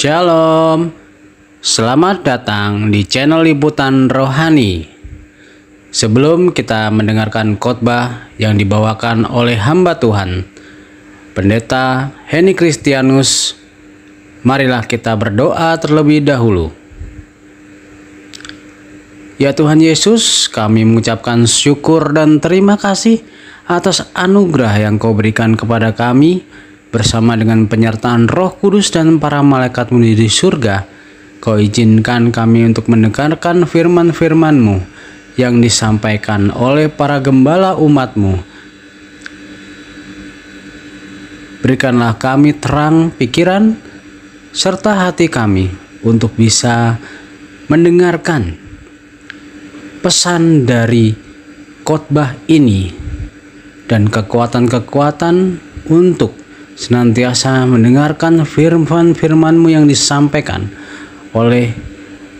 Shalom, selamat datang di channel Liputan Rohani. Sebelum kita mendengarkan khotbah yang dibawakan oleh hamba Tuhan, Pendeta Henny Kristianus, marilah kita berdoa terlebih dahulu. Ya Tuhan Yesus, kami mengucapkan syukur dan terima kasih atas anugerah yang Kau berikan kepada kami bersama dengan penyertaan Roh Kudus dan para malaikat-Mu di surga. Kau izinkan kami untuk mendengarkan firman-firman-Mu yang disampaikan oleh para gembala umat-Mu. Berikanlah kami terang pikiran serta hati kami untuk bisa mendengarkan pesan dari khotbah ini dan kekuatan-kekuatan untuk senantiasa mendengarkan firman-firman-Mu yang disampaikan oleh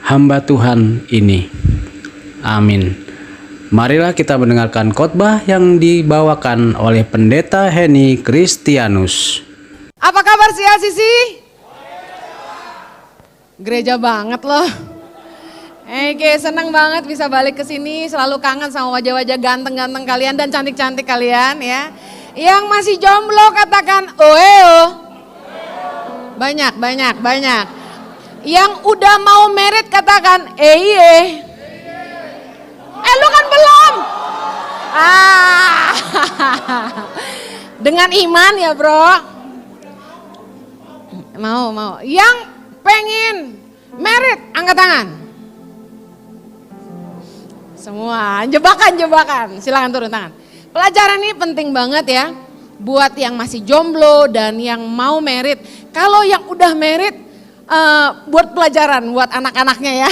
hamba Tuhan ini. Amin. Marilah kita mendengarkan khotbah yang dibawakan oleh Pendeta Henny Kristianus. Apa kabar Sisi? Gereja banget loh. Senang banget bisa balik ke sini, selalu kangen sama wajah-wajah ganteng-ganteng kalian dan cantik-cantik kalian ya. Yang masih jomblo katakan oeo. Banyak. Yang udah mau merit katakan iye. Lu kan belum. Dengan iman ya bro. Mau. Yang pengen merit angkat tangan. Semua jebakan. Silakan turun tangan. Pelajaran ini penting banget ya, buat yang masih jomblo dan yang mau merit. Kalau yang udah merit, buat pelajaran, buat anak-anaknya ya.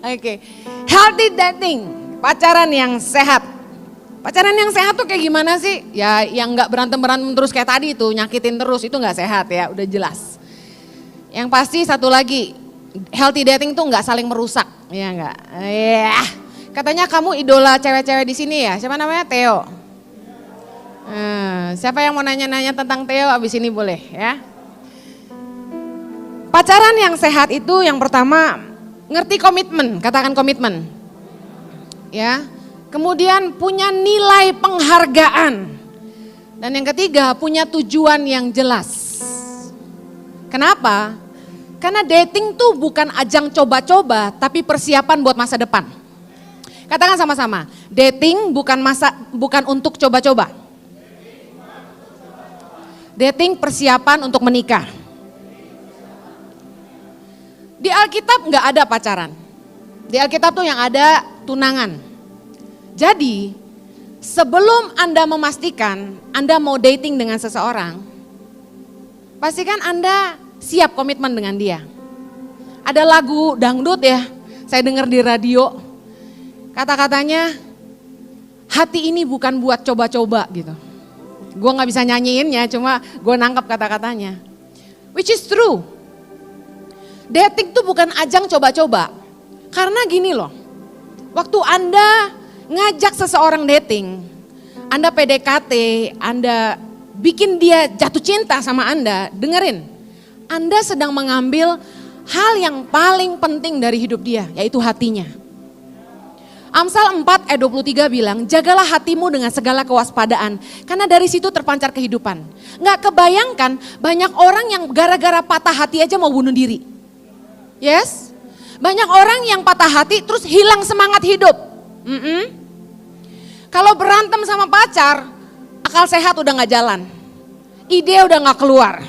Oke. Healthy dating, pacaran yang sehat. Pacaran yang sehat tuh kayak gimana sih? Ya yang gak berantem terus kayak tadi tuh, nyakitin terus, itu gak sehat ya, udah jelas. Yang pasti satu lagi, healthy dating tuh gak saling merusak, ya gak? Katanya kamu idola cewek-cewek di sini ya, siapa namanya? Theo. Siapa yang mau nanya-nanya tentang Theo abis ini boleh ya. Pacaran yang sehat itu yang pertama ngerti komitmen, katakan komitmen. Ya. Kemudian punya nilai penghargaan. Dan yang ketiga punya tujuan yang jelas. Kenapa? Karena dating tuh bukan ajang coba-coba tapi persiapan buat masa depan. Katakan sama-sama, dating bukan untuk coba-coba. Dating persiapan untuk menikah. Di Alkitab nggak ada pacaran. Di Alkitab tuh yang ada tunangan. Jadi sebelum Anda memastikan Anda mau dating dengan seseorang, pastikan Anda siap komitmen dengan dia. Ada lagu dangdut ya, saya dengar di radio. Kata-katanya, hati ini bukan buat coba-coba gitu. Gue gak bisa nyanyiinnya, cuma gue nangkep kata-katanya. Which is true. Dating tuh bukan ajang coba-coba. Karena gini loh, waktu Anda ngajak seseorang dating, Anda PDKT, Anda bikin dia jatuh cinta sama Anda, dengerin. Anda sedang mengambil hal yang paling penting dari hidup dia, yaitu hatinya. Amsal 4 ayat 23 bilang, jagalah hatimu dengan segala kewaspadaan, karena dari situ terpancar kehidupan. Nggak kebayangkan banyak orang yang gara-gara patah hati aja mau bunuh diri. Yes? Banyak orang yang patah hati terus hilang semangat hidup. Kalau berantem sama pacar, akal sehat udah nggak jalan. Ide udah nggak keluar.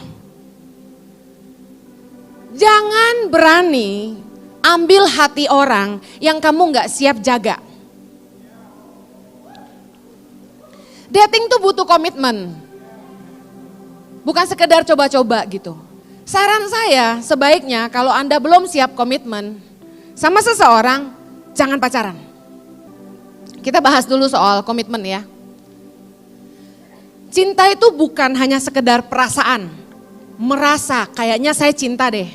Jangan berani ambil hati orang yang kamu gak siap jaga. Dating tuh butuh komitmen. Bukan sekedar coba-coba gitu. Saran saya sebaiknya kalau Anda belum siap komitmen sama seseorang, jangan pacaran. Kita bahas dulu soal komitmen ya. Cinta itu bukan hanya sekedar perasaan. Merasa kayaknya saya cinta deh.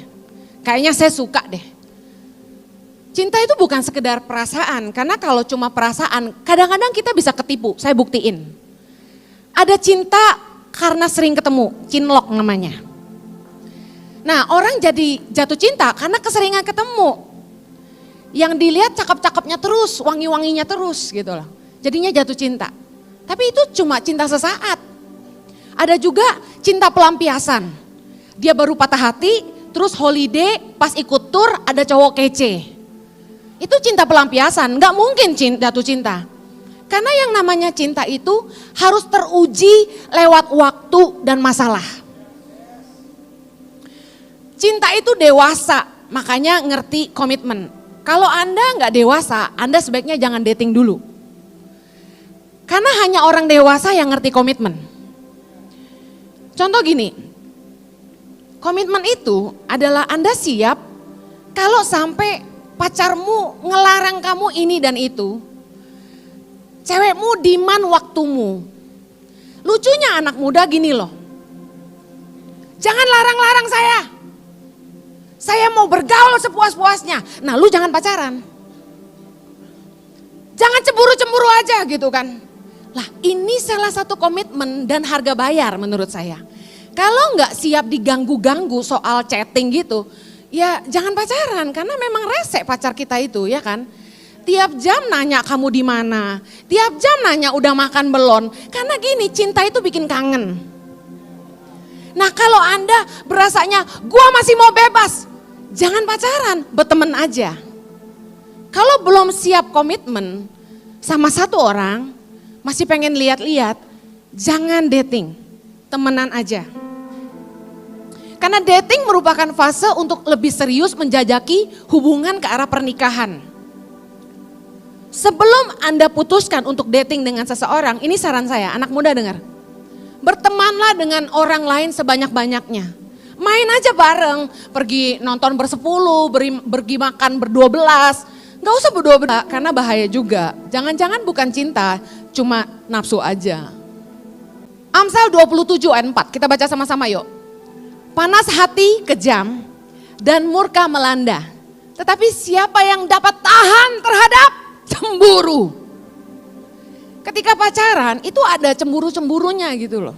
Kayaknya saya suka deh. Cinta itu bukan sekedar perasaan, karena kalau cuma perasaan, kadang-kadang kita bisa ketipu, saya buktiin. Ada cinta karena sering ketemu, cinlok namanya. Nah, orang jadi jatuh cinta karena keseringan ketemu. Yang dilihat cakep-cakepnya terus, wangi-wanginya terus gitu loh. Jadinya jatuh cinta. Tapi itu cuma cinta sesaat. Ada juga cinta pelampiasan. Dia baru patah hati, terus holiday, pas ikut tour ada cowok kece. Itu cinta pelampiasan, gak mungkin jatuh cinta. Karena yang namanya cinta itu harus teruji lewat waktu dan masalah. Cinta itu dewasa, makanya ngerti komitmen. Kalau Anda nggak dewasa, Anda sebaiknya jangan dating dulu. Karena hanya orang dewasa yang ngerti komitmen. Contoh gini, komitmen itu adalah Anda siap kalau sampai pacarmu ngelarang kamu ini dan itu, cewekmu demand waktumu. Lucunya anak muda gini loh, jangan larang-larang saya mau bergaul sepuas-puasnya. Nah lu jangan pacaran. Jangan cemburu-cemburu aja gitu kan. Lah ini salah satu komitmen dan harga bayar menurut saya. Kalau nggak siap diganggu-ganggu soal chatting gitu, ya jangan pacaran karena memang resek pacar kita itu ya kan. Tiap jam nanya kamu di mana, tiap jam nanya udah makan belum. Karena gini cinta itu bikin kangen. Nah kalau Anda berasanya gua masih mau bebas, jangan pacaran, berteman aja. Kalau belum siap komitmen sama satu orang, masih pengen lihat-lihat, jangan dating, temenan aja. Karena dating merupakan fase untuk lebih serius menjajaki hubungan ke arah pernikahan. Sebelum Anda putuskan untuk dating dengan seseorang, ini saran saya, anak muda dengar. Bertemanlah dengan orang lain sebanyak-banyaknya. Main aja bareng, pergi nonton bersepuluh, pergi makan berdua belas. Gak usah berdua belas karena bahaya juga. Jangan-jangan bukan cinta, cuma nafsu aja. Amsal 27 ayat 4, kita baca sama-sama yuk. Panas hati kejam dan murka melanda. Tetapi siapa yang dapat tahan terhadap cemburu? Ketika pacaran itu ada cemburu-cemburunya gitu loh.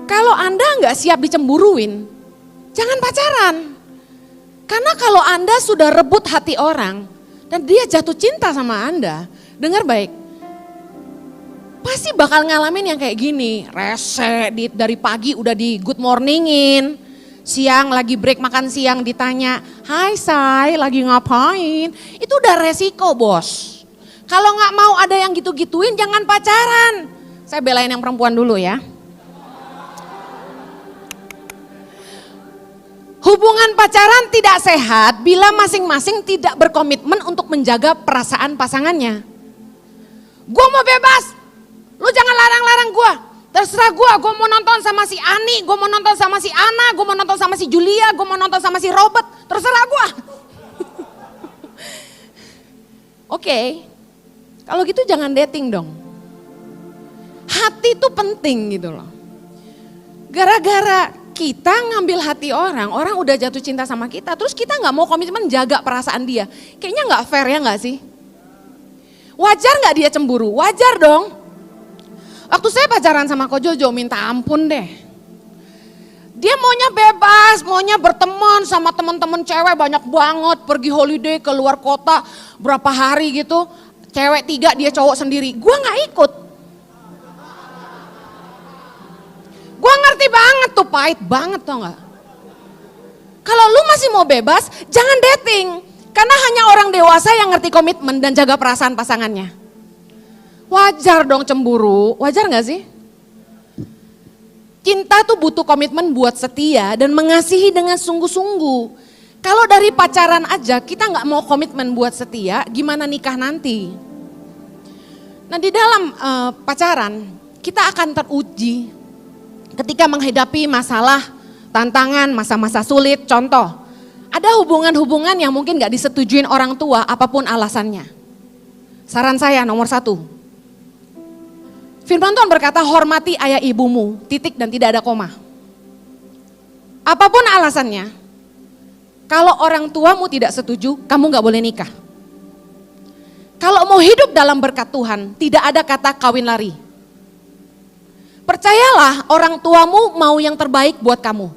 Kalau Anda nggak siap dicemburuin, jangan pacaran. Karena kalau Anda sudah rebut hati orang dan dia jatuh cinta sama Anda, dengar baik, pasti bakal ngalamin yang kayak gini. Rese dari pagi udah di good morningin, siang lagi break makan siang ditanya, hai say lagi ngapain? Itu udah resiko bos. Kalau nggak mau ada yang gitu-gituin jangan pacaran. Saya belain yang perempuan dulu ya. Hubungan pacaran tidak sehat bila masing-masing tidak berkomitmen untuk menjaga perasaan pasangannya. Gue mau bebas, lu jangan larang-larang gue. Terserah gue mau nonton sama si Ani, gue mau nonton sama si Ana, gue mau nonton sama si Julia, gue mau nonton sama si Robert, terserah gue. Oke, kalau gitu jangan dating dong. Hati itu penting gitu loh. Gara-gara kita ngambil hati orang, orang udah jatuh cinta sama kita, terus kita nggak mau komitmen jaga perasaan dia. Kayaknya nggak fair ya nggak sih? Wajar nggak dia cemburu? Wajar dong. Waktu saya pacaran sama Ko Jojo, minta ampun deh. Dia maunya bebas, maunya berteman sama teman-teman cewek banyak banget, pergi holiday ke luar kota berapa hari gitu. Cewek 3, dia cowok sendiri. Gua nggak ikut. Gua ngerti banget tuh, pahit banget tau gak. Kalau lu masih mau bebas, jangan dating. Karena hanya orang dewasa yang ngerti komitmen dan jaga perasaan pasangannya. Wajar dong cemburu, wajar gak sih? Cinta tuh butuh komitmen buat setia dan mengasihi dengan sungguh-sungguh. Kalau dari pacaran aja kita gak mau komitmen buat setia, gimana nikah nanti? Nah di dalam pacaran kita akan teruji ketika menghadapi masalah, tantangan, masa-masa sulit. Contoh, ada hubungan-hubungan yang mungkin gak disetujuin orang tua apapun alasannya. Saran saya nomor 1. Firman Tuhan berkata hormati ayah ibumu, titik dan tidak ada koma. Apapun alasannya, kalau orang tuamu tidak setuju, kamu gak boleh nikah. Kalau mau hidup dalam berkat Tuhan, tidak ada kata kawin lari. Percayalah orang tuamu mau yang terbaik buat kamu.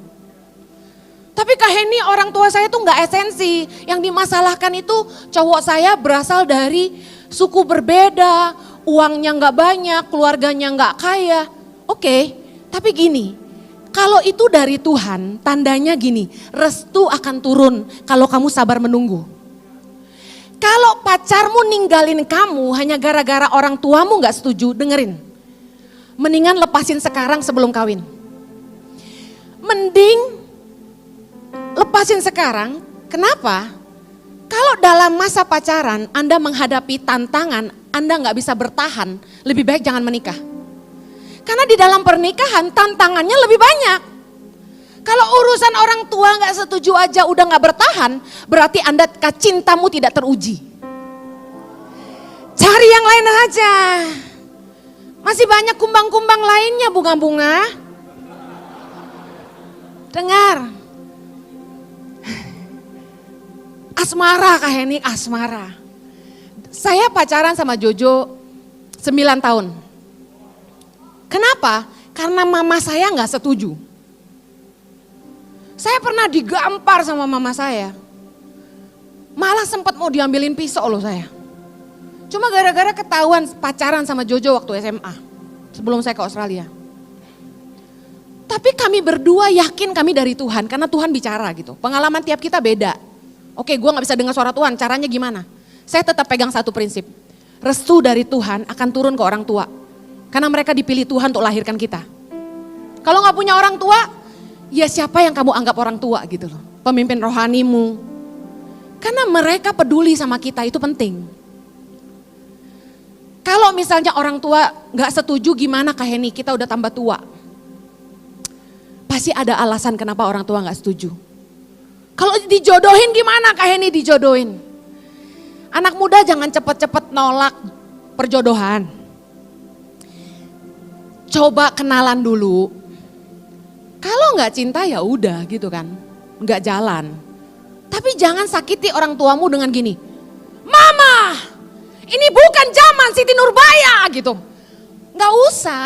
Tapi Kak Heni, orang tua saya tuh nggak esensi. Yang dimasalahkan itu cowok saya berasal dari suku berbeda, uangnya nggak banyak, keluarganya nggak kaya. Oke, tapi gini, kalau itu dari Tuhan, tandanya gini, restu akan turun kalau kamu sabar menunggu. Kalau pacarmu ninggalin kamu hanya gara-gara orang tuamu nggak setuju, dengerin. Mendingan lepasin sekarang sebelum kawin. Mending lepasin sekarang, kenapa? Kalau dalam masa pacaran Anda menghadapi tantangan, Anda nggak bisa bertahan, lebih baik jangan menikah. Karena di dalam pernikahan tantangannya lebih banyak. Kalau urusan orang tua nggak setuju aja udah nggak bertahan, berarti Anda cintamu tidak teruji. Cari yang lain aja. Masih banyak kumbang-kumbang lainnya, bunga-bunga. Dengar. Asmara Kak Heni, asmara. Saya pacaran sama Jojo 9 tahun. Kenapa? Karena mama saya nggak setuju. Saya pernah digampar sama mama saya. Malah sempat mau diambilin pisau loh saya. Cuma gara-gara ketahuan pacaran sama Jojo waktu SMA. Sebelum saya ke Australia. Tapi kami berdua yakin kami dari Tuhan. Karena Tuhan bicara gitu. Pengalaman tiap kita beda. Oke, gue gak bisa dengar suara Tuhan, caranya gimana? Saya tetap pegang satu prinsip. Restu dari Tuhan akan turun ke orang tua. Karena mereka dipilih Tuhan untuk lahirkan kita. Kalau gak punya orang tua, ya siapa yang kamu anggap orang tua gitu loh. Pemimpin rohanimu. Karena mereka peduli sama kita, itu penting. Kalau misalnya orang tua gak setuju, gimana Kak Heni, kita udah tambah tua. Pasti ada alasan kenapa orang tua gak setuju. Kalau dijodohin gimana Kak Heni dijodohin? Anak muda jangan cepet-cepet nolak perjodohan. Coba kenalan dulu. Kalau nggak cinta ya udah gitu kan, nggak jalan. Tapi jangan sakiti orang tuamu dengan gini. Mama, ini bukan zaman Siti Nurbaya gitu. Nggak usah.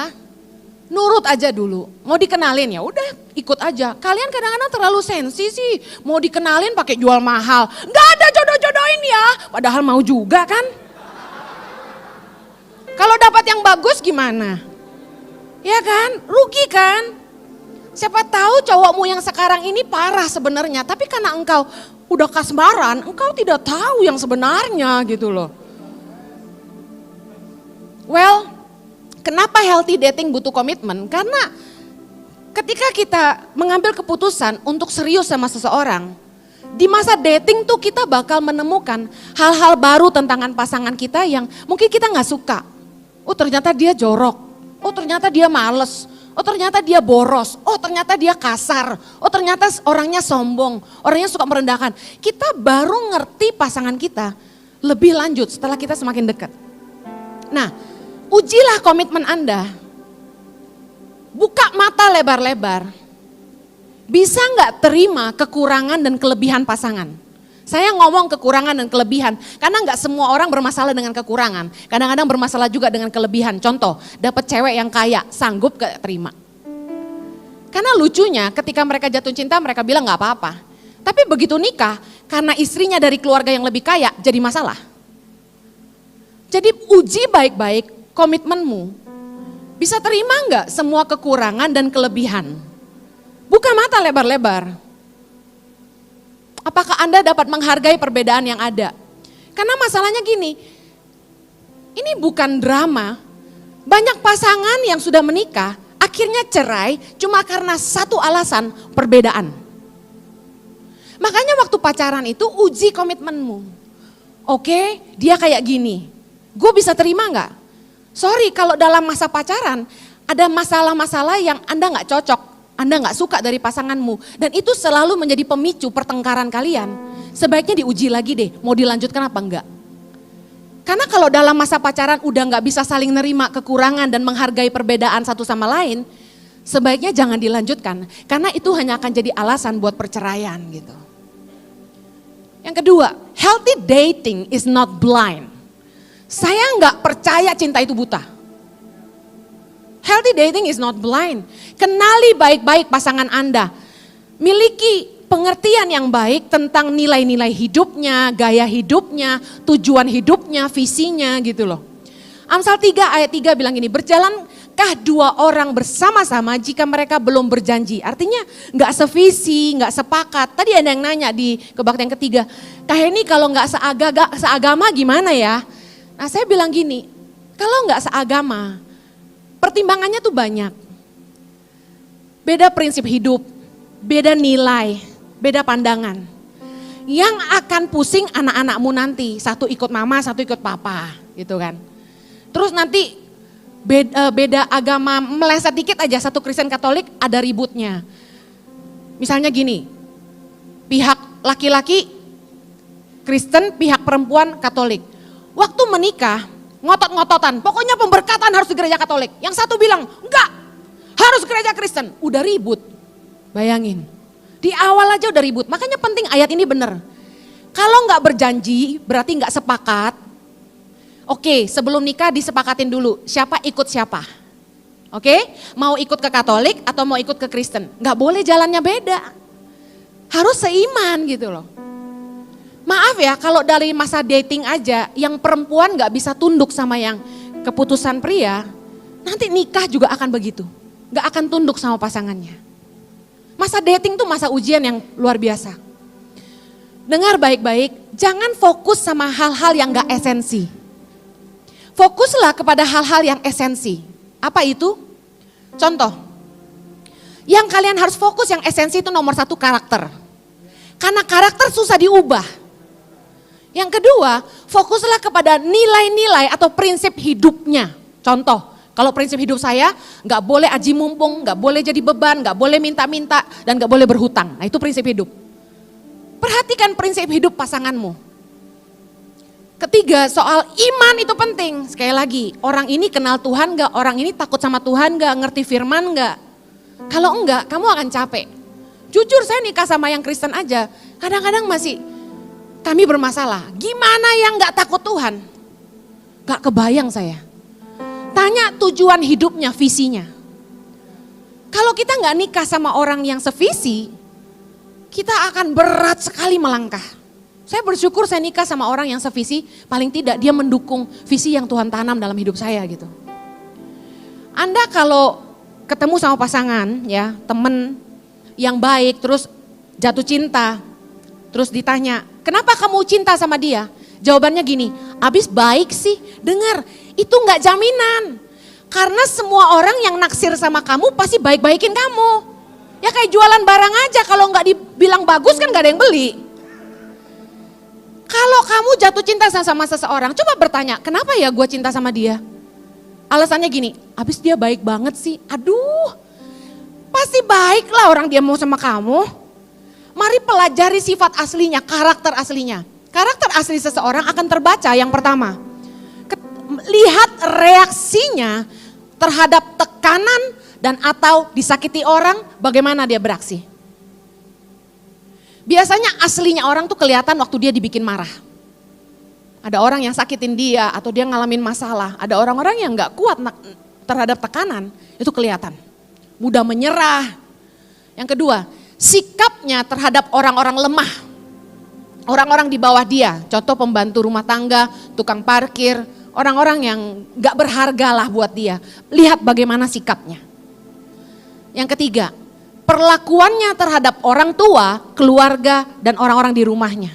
Nurut aja dulu, mau dikenalin ya udah ikut aja. Kalian kadang-kadang terlalu sensi sih, mau dikenalin pakai jual mahal. Gak ada jodoh-jodohin ya, padahal mau juga kan. Kalau dapat yang bagus gimana? Ya kan, rugi kan. Siapa tahu cowokmu yang sekarang ini parah sebenarnya, tapi karena engkau udah kasmaran, engkau tidak tahu yang sebenarnya gitu loh. Well, kenapa healthy dating butuh komitmen? Karena ketika kita mengambil keputusan untuk serius sama seseorang, di masa dating tuh kita bakal menemukan hal-hal baru tentang pasangan kita yang mungkin kita gak suka. Oh ternyata dia jorok, oh ternyata dia males, oh ternyata dia boros, oh ternyata dia kasar, oh ternyata orangnya sombong, orangnya suka merendahkan. Kita baru ngerti pasangan kita lebih lanjut setelah kita semakin dekat. Nah, ujilah komitmen Anda. Buka mata lebar-lebar. Bisa nggak terima kekurangan dan kelebihan pasangan? Saya ngomong kekurangan dan kelebihan, karena nggak semua orang bermasalah dengan kekurangan. Kadang-kadang bermasalah juga dengan kelebihan. Contoh, dapat cewek yang kaya, sanggup gak terima? Karena lucunya ketika mereka jatuh cinta mereka bilang nggak apa-apa. Tapi begitu nikah, karena istrinya dari keluarga yang lebih kaya, jadi masalah. Jadi uji baik-baik komitmenmu, bisa terima nggak semua kekurangan dan kelebihan? Buka mata lebar-lebar. Apakah Anda dapat menghargai perbedaan yang ada? Karena masalahnya gini, ini bukan drama. Banyak pasangan yang sudah menikah, akhirnya cerai cuma karena satu alasan, perbedaan. Makanya waktu pacaran itu uji komitmenmu. Oke, dia kayak gini, gue bisa terima nggak? Sorry, kalau dalam masa pacaran ada masalah-masalah yang Anda nggak cocok, Anda nggak suka dari pasanganmu, dan itu selalu menjadi pemicu pertengkaran kalian. Sebaiknya diuji lagi deh, mau dilanjutkan apa enggak? Karena kalau dalam masa pacaran udah nggak bisa saling nerima kekurangan dan menghargai perbedaan satu sama lain, sebaiknya jangan dilanjutkan, karena itu hanya akan jadi alasan buat perceraian gitu. Yang kedua, healthy dating is not blind. Saya nggak percaya cinta itu buta. Healthy dating is not blind. Kenali baik-baik pasangan Anda. Miliki pengertian yang baik tentang nilai-nilai hidupnya, gaya hidupnya, tujuan hidupnya, visinya gitu loh. Amsal 3 ayat 3 bilang gini, berjalankah dua orang bersama-sama jika mereka belum berjanji? Artinya gak sevisi, gak sepakat. Tadi ada yang nanya di kebaktian ketiga, Kak Heni kalau gak seagama gimana ya? Nah saya bilang gini, kalau gak seagama, pertimbangannya tuh banyak. Beda prinsip hidup, beda nilai, beda pandangan. Yang akan pusing anak-anakmu nanti, satu ikut mama, satu ikut papa gitu kan. Terus nanti beda agama, meleset dikit aja, satu Kristen Katolik ada ributnya. Misalnya gini, pihak laki-laki Kristen, pihak perempuan Katolik. Waktu menikah, ngotot-ngototan, pokoknya pemberkatan harus di gereja Katolik. Yang satu bilang, enggak, harus gereja Kristen. Udah ribut, bayangin. Di awal aja udah ribut, makanya penting ayat ini bener. Kalau enggak berjanji, berarti enggak sepakat. Oke, sebelum nikah disepakatin dulu, siapa ikut siapa. Oke, mau ikut ke Katolik atau mau ikut ke Kristen. Enggak boleh jalannya beda. Harus seiman gitu loh. Maaf ya, kalau dari masa dating aja, yang perempuan gak bisa tunduk sama yang keputusan pria, nanti nikah juga akan begitu. Gak akan tunduk sama pasangannya. Masa dating tuh masa ujian yang luar biasa. Dengar baik-baik, jangan fokus sama hal-hal yang gak esensi. Fokuslah kepada hal-hal yang esensi. Apa itu? Contoh, yang kalian harus fokus yang esensi itu nomor 1 karakter. Karena karakter susah diubah. Yang kedua, fokuslah kepada nilai-nilai atau prinsip hidupnya. Contoh, kalau prinsip hidup saya nggak boleh aji mumpung, nggak boleh jadi beban, nggak boleh minta-minta, dan nggak boleh berhutang. Nah itu prinsip hidup. Perhatikan prinsip hidup pasanganmu. Ketiga, soal iman itu penting. Sekali lagi, orang ini kenal Tuhan nggak? Orang ini takut sama Tuhan nggak? Ngerti firman nggak? Kalau enggak, kamu akan capek. Jujur saya nikah sama yang Kristen aja, kadang-kadang masih kami bermasalah. Gimana yang nggak takut Tuhan? Nggak kebayang saya. Tanya tujuan hidupnya, visinya. Kalau kita nggak nikah sama orang yang sevisi, kita akan berat sekali melangkah. Saya bersyukur saya nikah sama orang yang sevisi, paling tidak dia mendukung visi yang Tuhan tanam dalam hidup saya gitu. Anda kalau ketemu sama pasangan ya, temen yang baik, terus jatuh cinta, terus ditanya, kenapa kamu cinta sama dia? Jawabannya gini, abis baik sih, dengar itu gak jaminan. Karena semua orang yang naksir sama kamu pasti baik-baikin kamu. Ya kayak jualan barang aja, kalau gak dibilang bagus kan gak ada yang beli. Kalau kamu jatuh cinta sama seseorang, coba bertanya, kenapa ya gue cinta sama dia? Alasannya gini, abis dia baik banget sih, aduh pasti baik lah orang dia mau sama kamu. Mari pelajari sifat aslinya, karakter aslinya. Karakter asli seseorang akan terbaca yang pertama. Lihat reaksinya terhadap tekanan dan atau disakiti orang, bagaimana dia beraksi. Biasanya aslinya orang tuh kelihatan waktu dia dibikin marah. Ada orang yang sakitin dia atau dia ngalamin masalah. Ada orang-orang yang gak kuat terhadap tekanan, itu kelihatan. Mudah menyerah. Yang kedua, sikapnya terhadap orang-orang lemah. Orang-orang di bawah dia, contoh pembantu rumah tangga, tukang parkir, orang-orang yang gak berharga lah buat dia. Lihat bagaimana sikapnya. Yang ketiga, perlakuannya terhadap orang tua, keluarga, dan orang-orang di rumahnya.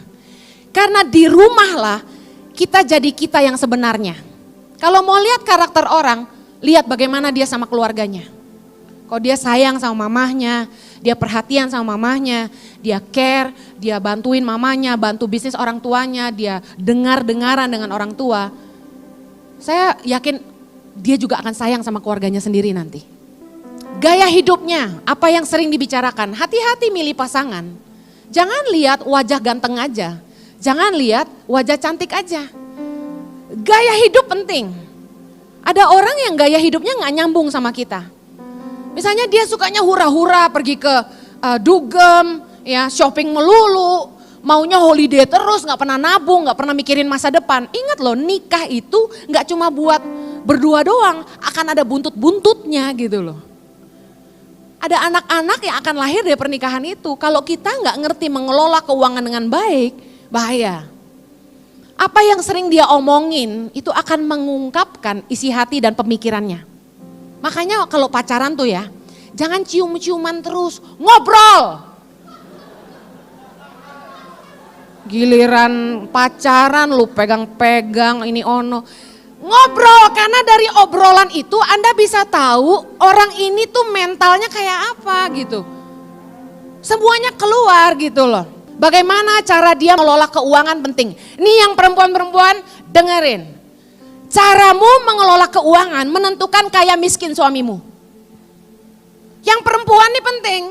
Karena di rumahlah kita jadi kita yang sebenarnya. Kalau mau lihat karakter orang, lihat bagaimana dia sama keluarganya. Kalau dia sayang sama mamahnya, dia perhatian sama mamahnya, dia care, dia bantuin mamanya, bantu bisnis orang tuanya, dia dengar-dengaran dengan orang tua. Saya yakin dia juga akan sayang sama keluarganya sendiri nanti. Gaya hidupnya, apa yang sering dibicarakan, hati-hati milih pasangan. Jangan lihat wajah ganteng aja, jangan lihat wajah cantik aja. Gaya hidup penting. Ada orang yang gaya hidupnya gak nyambung sama kita. Misalnya dia sukanya hura-hura, pergi ke dugem, ya shopping melulu, maunya holiday terus, gak pernah nabung, gak pernah mikirin masa depan. Ingat loh, nikah itu gak cuma buat berdua doang, akan ada buntut-buntutnya gitu loh. Ada anak-anak yang akan lahir dari pernikahan itu. Kalau kita nggak ngerti mengelola keuangan dengan baik, bahaya. Apa yang sering dia omongin itu akan mengungkapkan isi hati dan pemikirannya. Makanya kalau pacaran tuh ya, jangan cium-ciuman terus, ngobrol. Giliran pacaran lu pegang-pegang ini ono. Ngobrol, karena dari obrolan itu Anda bisa tahu orang ini tuh mentalnya kayak apa gitu. Semuanya keluar gitu loh. Bagaimana cara dia mengelola keuangan penting. Nih yang perempuan-perempuan dengerin. Caramu mengelola keuangan menentukan kaya miskin suamimu. Yang perempuan ini penting.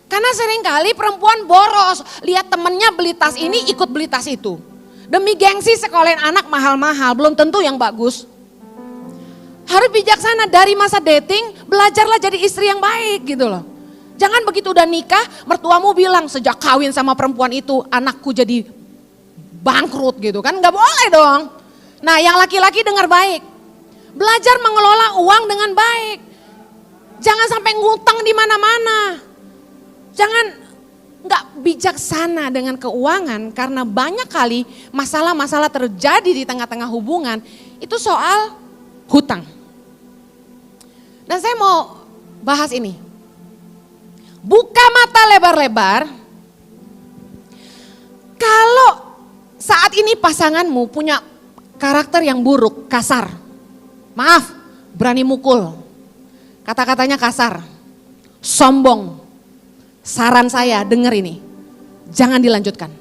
Karena seringkali perempuan boros, lihat temennya beli tas ini, ikut beli tas itu. Demi gengsi sekolahin anak mahal-mahal, belum tentu yang bagus. Harus bijaksana dari masa dating, belajarlah jadi istri yang baik gitu loh. Jangan begitu udah nikah, mertuamu bilang sejak kawin sama perempuan itu anakku jadi bangkrut gitu kan, nggak boleh dong. Nah yang laki-laki dengar baik, belajar mengelola uang dengan baik. Jangan sampai ngutang di mana-mana. Jangan nggak bijaksana dengan keuangan karena banyak kali masalah-masalah terjadi di tengah-tengah hubungan itu soal hutang. Dan saya mau bahas ini. Buka mata lebar-lebar. Kalau saat ini pasanganmu punya karakter yang buruk, kasar. Maaf, berani mukul. Kata-katanya kasar. Sombong. Saran saya, denger ini, jangan dilanjutkan.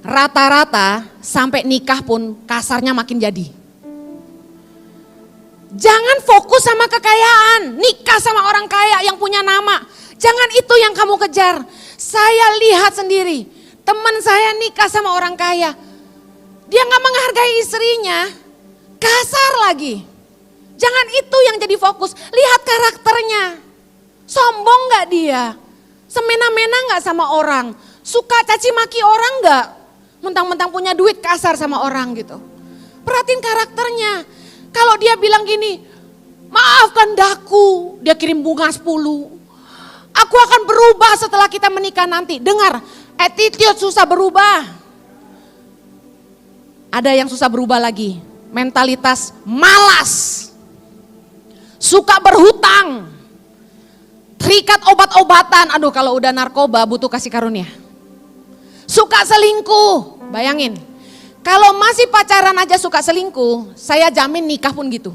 Rata-rata sampai nikah pun kasarnya makin jadi. Jangan fokus sama kekayaan, nikah sama orang kaya yang punya nama. Jangan itu yang kamu kejar. Saya lihat sendiri, teman saya nikah sama orang kaya. Dia gak menghargai istrinya, kasar lagi. Jangan itu yang jadi fokus, lihat karakternya. Sombong gak dia? Semena-mena gak sama orang? Suka caci maki orang gak? Mentang-mentang punya duit kasar sama orang gitu. Perhatiin karakternya. Kalau dia bilang gini, maafkan daku, dia kirim bunga 10. Aku akan berubah setelah kita menikah nanti. Dengar, attitude susah berubah. Ada yang susah berubah lagi, mentalitas malas. Suka berhutang. Terikat obat-obatan, aduh kalau udah narkoba butuh kasih karunia. Suka selingkuh, bayangin. Kalau masih pacaran aja suka selingkuh, saya jamin nikah pun gitu.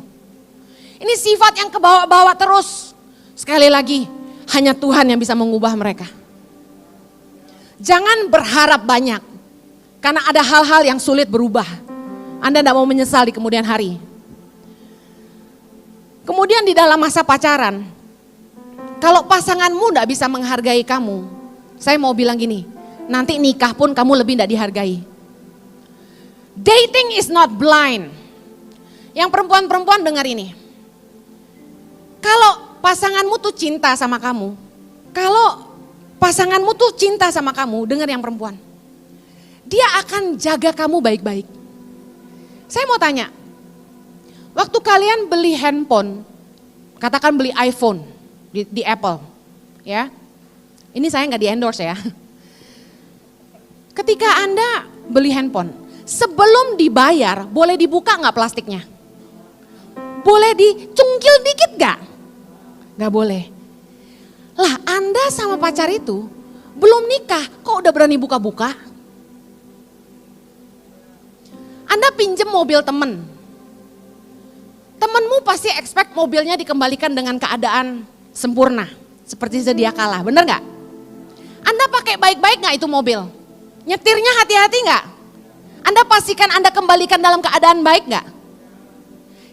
Ini sifat yang kebawa-bawa terus. Sekali lagi, hanya Tuhan yang bisa mengubah mereka. Jangan berharap banyak, karena ada hal-hal yang sulit berubah. Anda tidak mau menyesal di kemudian hari. Kemudian di dalam masa pacaran, kalau pasanganmu tidak bisa menghargai kamu, saya mau bilang gini, nanti nikah pun kamu lebih tidak dihargai. Dating is not blind. Yang perempuan-perempuan dengar ini. Kalau pasanganmu tuh cinta sama kamu, dengar yang perempuan. Dia akan jaga kamu baik-baik. Saya mau tanya, waktu kalian beli handphone, katakan beli iPhone, di Apple, ya. Ini saya nggak di endorse ya. Ketika Anda beli handphone, sebelum dibayar boleh dibuka nggak plastiknya? Boleh dicungkil dikit nggak? Nggak boleh. Lah Anda sama pacar itu belum nikah, kok udah berani buka-buka? Anda pinjem mobil temen, temenmu pasti expect mobilnya dikembalikan dengan keadaan sempurna, seperti sedia kala, bener gak? Anda pakai baik-baik gak itu mobil? Nyetirnya hati-hati gak? Anda pastikan Anda kembalikan dalam keadaan baik gak?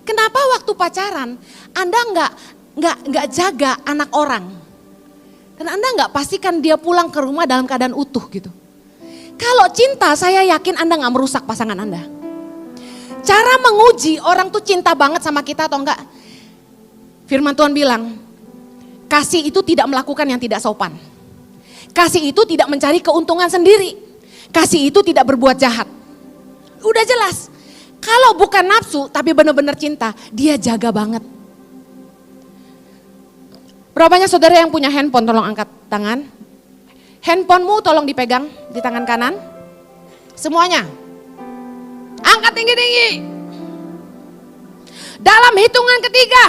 Kenapa waktu pacaran Anda nggak jaga anak orang? Dan Anda nggak pastikan dia pulang ke rumah dalam keadaan utuh gitu. Kalau cinta saya yakin Anda nggak merusak pasangan Anda. Cara menguji orang tuh cinta banget sama kita atau enggak? Firman Tuhan bilang, kasih itu tidak melakukan yang tidak sopan. Kasih itu tidak mencari keuntungan sendiri. Kasih itu tidak berbuat jahat. Udah jelas. Kalau bukan nafsu tapi benar-benar cinta, dia jaga banget. Berapanya saudara yang punya handphone, tolong angkat tangan. Handphonemu tolong dipegang di tangan kanan. Semuanya. Angkat tinggi-tinggi. Dalam hitungan ketiga,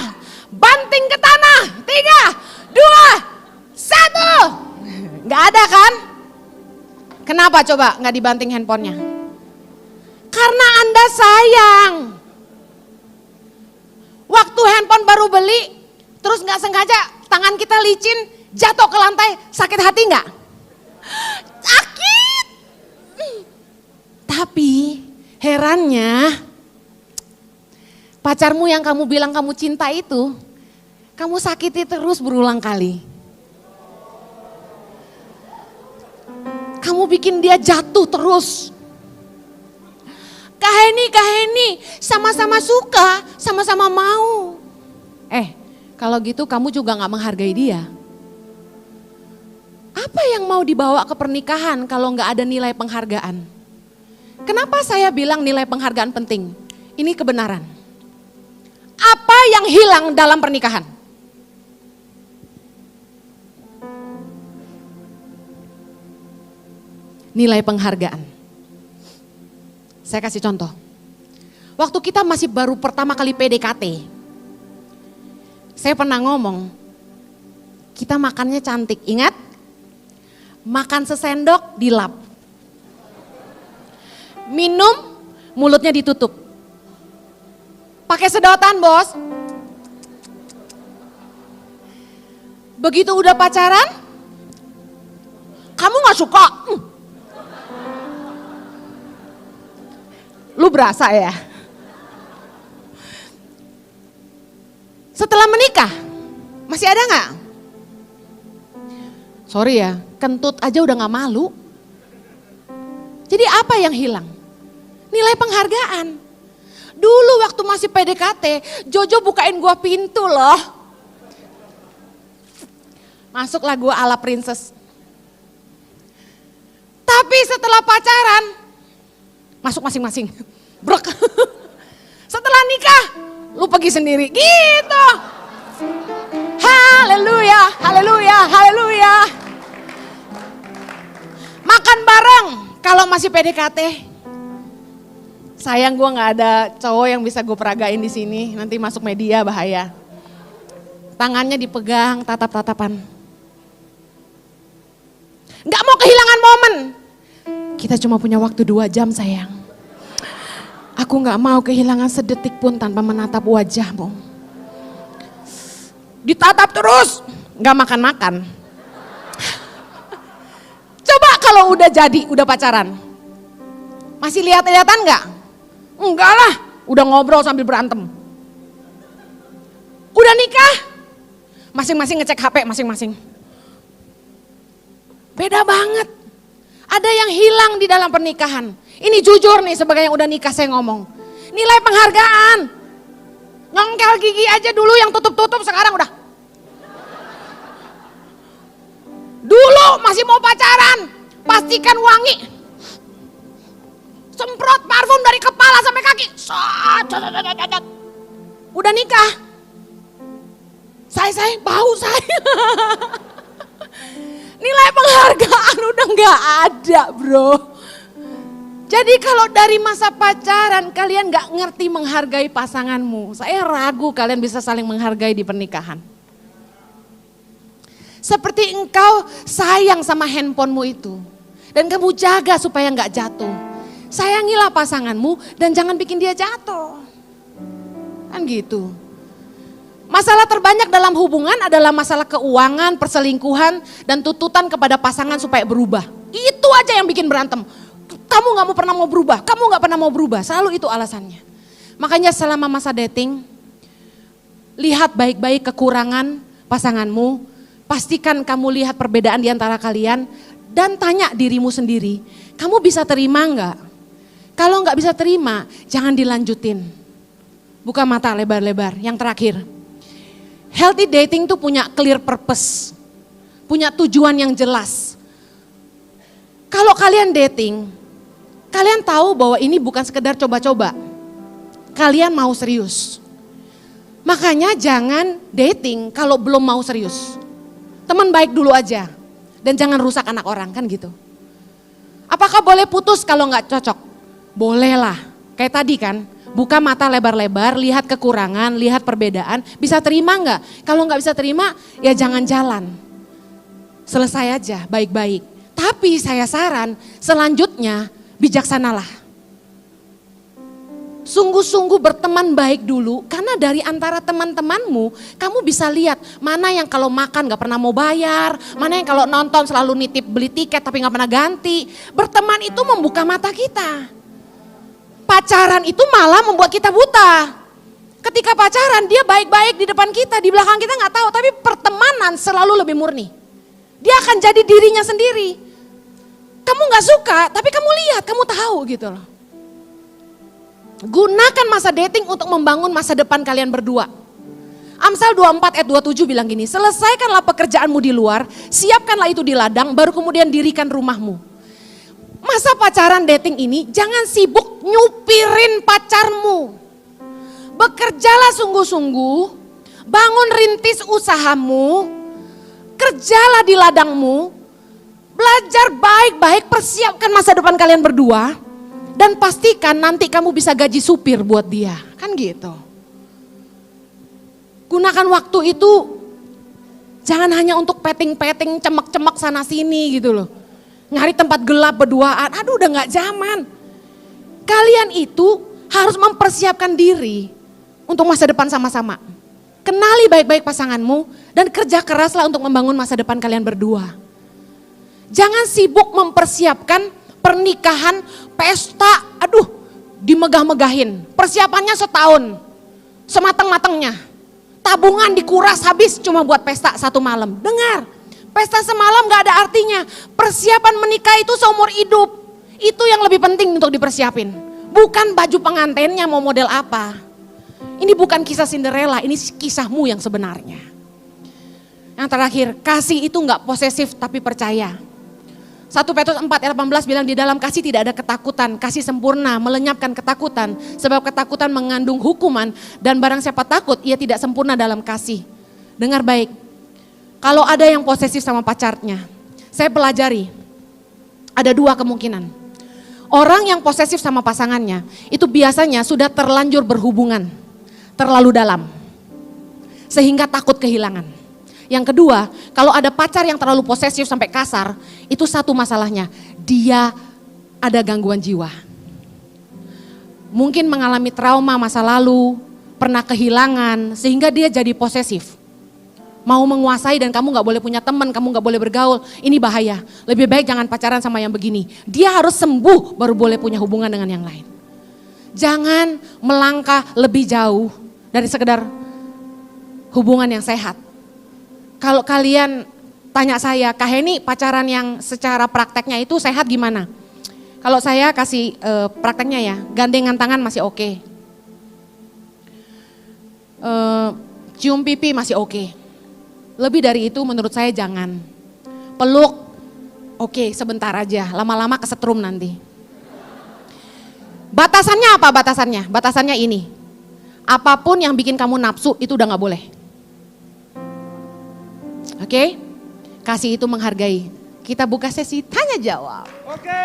banting ke tanah. 3, 2, 1. Gak ada kan? Kenapa coba gak dibanting handphonenya? Karena Anda sayang. Waktu handphone baru beli, terus gak sengaja tangan kita licin, jatuh ke lantai, sakit hati gak? Sakit. Tapi herannya, pacarmu yang kamu bilang kamu cinta itu, kamu sakiti terus berulang kali. Kamu bikin dia jatuh terus. Kaheni, sama-sama suka, sama-sama mau. Kalau gitu kamu juga gak menghargai dia. Apa yang mau dibawa ke pernikahan kalau gak ada nilai penghargaan? Kenapa saya bilang nilai penghargaan penting? Ini kebenaran. Apa yang hilang dalam pernikahan? Nilai penghargaan. Saya kasih contoh. Waktu kita masih baru pertama kali PDKT, saya pernah ngomong, kita makannya cantik, ingat? Makan sesendok dilap. Minum, mulutnya ditutup. Pakai sedotan, bos. Begitu udah pacaran, kamu gak suka. Lu berasa ya? Setelah menikah, masih ada gak? Sorry ya, kentut aja udah gak malu. Jadi apa yang hilang? Nilai penghargaan. Dulu waktu masih PDKT, Jojo bukain gua pintu loh. Masuklah gua ala princess. Tapi setelah pacaran, masuk masing-masing. Brek. Setelah nikah, lu pergi sendiri. Gitu. Haleluya, haleluya, haleluya. Makan bareng kalau masih PDKT. Sayang gue gak ada cowok yang bisa gue peragain di sini. Nanti masuk media bahaya. Tangannya dipegang, tatap-tatapan. Gak mau kehilangan momen. Kita cuma punya waktu 2 jam sayang. Aku gak mau kehilangan sedetik pun tanpa menatap wajahmu. Ditatap terus, gak makan-makan. Coba kalau udah jadi, udah pacaran. Masih lihat-lihatan gak? Enggak lah, udah ngobrol sambil berantem. Udah nikah, masing-masing ngecek HP masing-masing. Beda banget. Ada yang hilang di dalam pernikahan. Ini jujur nih sebagai yang udah nikah saya ngomong. Nilai penghargaan. Nyongkel gigi aja dulu yang tutup-tutup sekarang udah. Dulu masih mau pacaran, pastikan wangi. Semprot parfum dari kepala sampai kaki. Udah nikah. Saya bau saya. Nilai penghargaan udah gak ada bro. Jadi kalau dari masa pacaran kalian gak ngerti menghargai pasanganmu. Saya ragu kalian bisa saling menghargai di pernikahan. Seperti engkau sayang sama handphonemu itu. Dan kamu jaga supaya gak jatuh. Sayangilah pasanganmu dan jangan bikin dia jatuh. Kan gitu. Masalah terbanyak dalam hubungan adalah masalah keuangan, perselingkuhan, dan tuntutan kepada pasangan supaya berubah. Itu aja yang bikin berantem. Kamu gak mau pernah mau berubah, kamu gak pernah mau berubah. Selalu itu alasannya. Makanya selama masa dating, lihat baik-baik kekurangan pasanganmu. Pastikan kamu lihat perbedaan di antara kalian. Dan tanya dirimu sendiri, kamu bisa terima gak? Kalau nggak bisa terima, jangan dilanjutin. Buka mata lebar-lebar. Yang terakhir, healthy dating tuh punya clear purpose. Punya tujuan yang jelas. Kalau kalian dating, kalian tahu bahwa ini bukan sekedar coba-coba. Kalian mau serius. Makanya jangan dating kalau belum mau serius. Teman baik dulu aja dan jangan rusak anak orang, kan gitu. Apakah boleh putus kalau nggak cocok? Boleh lah, kayak tadi kan, buka mata lebar-lebar, lihat kekurangan, lihat perbedaan, bisa terima nggak? Kalau nggak bisa terima, ya jangan jalan. Selesai aja, baik-baik. Tapi saya saran, selanjutnya bijaksanalah. Sungguh-sungguh berteman baik dulu, karena dari antara teman-temanmu, kamu bisa lihat mana yang kalau makan gak pernah mau bayar, mana yang kalau nonton selalu nitip beli tiket tapi gak pernah ganti. Berteman itu membuka mata kita. Pacaran itu malah membuat kita buta. Ketika pacaran dia baik-baik di depan kita, di belakang kita gak tahu, tapi pertemanan selalu lebih murni. Dia akan jadi dirinya sendiri. Kamu gak suka, tapi kamu lihat, kamu tahu gitu loh. Gunakan masa dating untuk membangun masa depan kalian berdua. Amsal 24 ayat 27 bilang gini, selesaikanlah pekerjaanmu di luar, siapkanlah itu di ladang, baru kemudian dirikan rumahmu. Masa pacaran dating ini jangan sibuk nyupirin pacarmu. Bekerjalah sungguh-sungguh, bangun rintis usahamu, kerjalah di ladangmu, belajar baik-baik, persiapkan masa depan kalian berdua. Dan pastikan nanti kamu bisa gaji supir buat dia, kan gitu. Gunakan waktu itu jangan hanya untuk peting-peting, cemek-cemek sana sini gitu loh. Nyari tempat gelap berduaan, aduh udah gak zaman. Kalian itu harus mempersiapkan diri untuk masa depan sama-sama. Kenali baik-baik pasanganmu dan kerja keraslah untuk membangun masa depan kalian berdua. Jangan sibuk mempersiapkan pernikahan, pesta, aduh dimegah-megahin. Persiapannya setahun, semateng-matengnya. Tabungan dikuras habis cuma buat pesta satu malam. Dengar, pesta semalam gak ada artinya. Persiapan menikah itu seumur hidup. Itu yang lebih penting untuk dipersiapin. Bukan baju pengantinnya mau model apa. Ini bukan kisah Cinderella, ini kisahmu yang sebenarnya. Yang terakhir, kasih itu gak posesif tapi percaya. 1 Petrus 4 ayat 18 bilang di dalam kasih tidak ada ketakutan, kasih sempurna melenyapkan ketakutan, sebab ketakutan mengandung hukuman dan barang siapa takut ia tidak sempurna dalam kasih. Dengar baik, kalau ada yang posesif sama pacarnya, saya pelajari ada 2 kemungkinan. Orang yang posesif sama pasangannya itu biasanya sudah terlanjur berhubungan, terlalu dalam, sehingga takut kehilangan. Yang kedua, kalau ada pacar yang terlalu posesif sampai kasar, itu satu masalahnya, dia ada gangguan jiwa. Mungkin mengalami trauma masa lalu, pernah kehilangan, sehingga dia jadi posesif. Mau menguasai dan kamu gak boleh punya teman, kamu gak boleh bergaul, ini bahaya. Lebih baik jangan pacaran sama yang begini. Dia harus sembuh baru boleh punya hubungan dengan yang lain. Jangan melangkah lebih jauh dari sekedar hubungan yang sehat. Kalau kalian tanya saya, Kak Heni pacaran yang secara prakteknya itu sehat gimana? Kalau saya kasih prakteknya ya, gandengan tangan masih oke. Cium pipi masih oke. Lebih dari itu menurut saya jangan. Peluk, oke sebentar aja, lama-lama kesetrum nanti. Batasannya apa batasannya? Batasannya ini, apapun yang bikin kamu nafsu itu udah gak boleh. Oke, kasih itu menghargai. Kita buka sesi tanya jawab. Oke.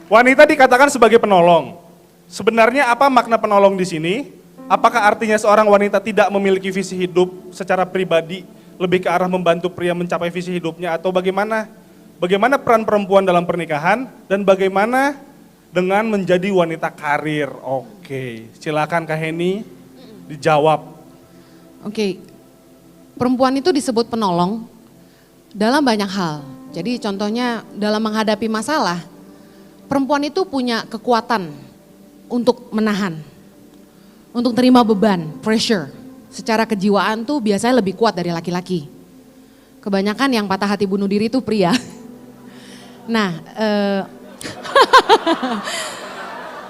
Wanita dikatakan sebagai penolong. Sebenarnya apa makna penolong di sini? Apakah artinya seorang wanita tidak memiliki visi hidup secara pribadi, lebih ke arah membantu pria mencapai visi hidupnya, atau bagaimana? Bagaimana peran perempuan dalam pernikahan dan bagaimana dengan menjadi wanita karir? Oke, silakan Kak Heni dijawab. Oke. Perempuan itu disebut penolong dalam banyak hal. Jadi contohnya dalam menghadapi masalah, perempuan itu punya kekuatan untuk menahan, untuk terima beban, pressure. Secara kejiwaan tuh biasanya lebih kuat dari laki-laki. Kebanyakan yang patah hati bunuh diri itu pria. Nah,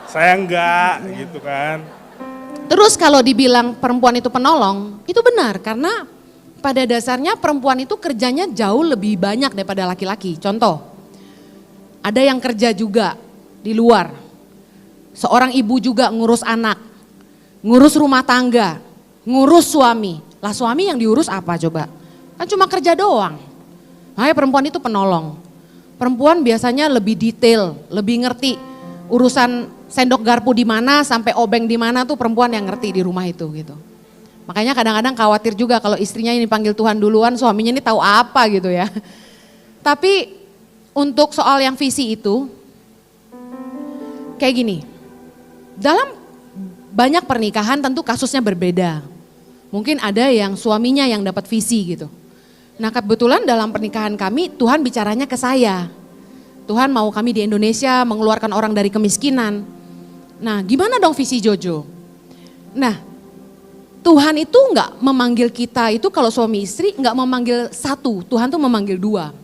saya enggak gitu kan. terus kalau dibilang perempuan itu penolong, itu benar karena pada dasarnya perempuan itu kerjanya jauh lebih banyak daripada laki-laki. Contoh, ada yang kerja juga di luar. Seorang ibu juga ngurus anak, ngurus rumah tangga, ngurus suami. Lah suami yang diurus apa coba? Kan cuma kerja doang. Makanya perempuan itu penolong. Perempuan biasanya lebih detail, lebih ngerti urusan sendok garpu di mana sampai obeng di mana tuh perempuan yang ngerti di rumah itu gitu. Makanya kadang-kadang khawatir juga kalau istrinya ini panggil Tuhan duluan, suaminya ini tahu apa gitu ya. Tapi untuk soal yang visi itu, kayak gini, dalam banyak pernikahan tentu kasusnya berbeda. Mungkin ada yang suaminya yang dapat visi gitu. Nah kebetulan dalam pernikahan kami Tuhan bicaranya ke saya. Tuhan mau kami di Indonesia mengeluarkan orang dari kemiskinan. Nah gimana dong visi Jojo? Nah Tuhan itu nggak memanggil kita itu kalau suami istri nggak memanggil satu, Tuhan tuh memanggil dua.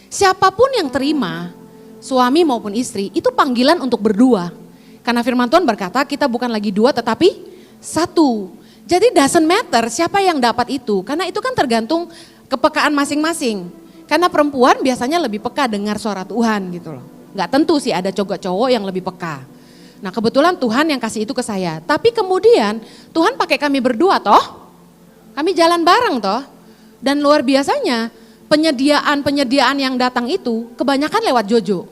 Siapapun yang terima, suami maupun istri itu panggilan untuk berdua. Karena firman Tuhan berkata kita bukan lagi dua tetapi satu. Jadi doesn't matter siapa yang dapat itu, karena itu kan tergantung kepekaan masing-masing. Karena perempuan biasanya lebih peka dengar suara Tuhan gitu loh. Nggak tentu sih ada cowok yang lebih peka. Nah kebetulan Tuhan yang kasih itu ke saya. Tapi kemudian Tuhan pakai kami berdua toh. Kami jalan bareng toh. Dan luar biasanya penyediaan yang datang itu kebanyakan lewat Jojo.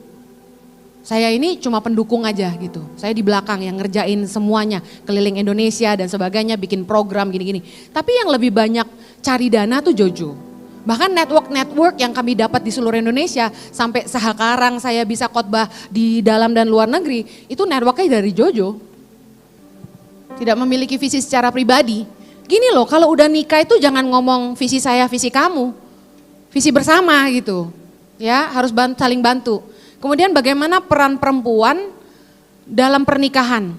Saya ini cuma pendukung aja gitu. Saya di belakang yang ngerjain semuanya. Keliling Indonesia dan sebagainya, bikin program gini-gini. Tapi yang lebih banyak cari dana tuh Jojo. Bahkan network yang kami dapat di seluruh Indonesia. Sampai sekarang saya bisa khotbah di dalam dan luar negeri. Itu networknya dari Jojo. Tidak memiliki visi secara pribadi. Gini loh, kalau udah nikah itu jangan ngomong visi saya, visi kamu. Visi bersama gitu. Ya, harus saling bantu. Kemudian bagaimana peran perempuan dalam pernikahan?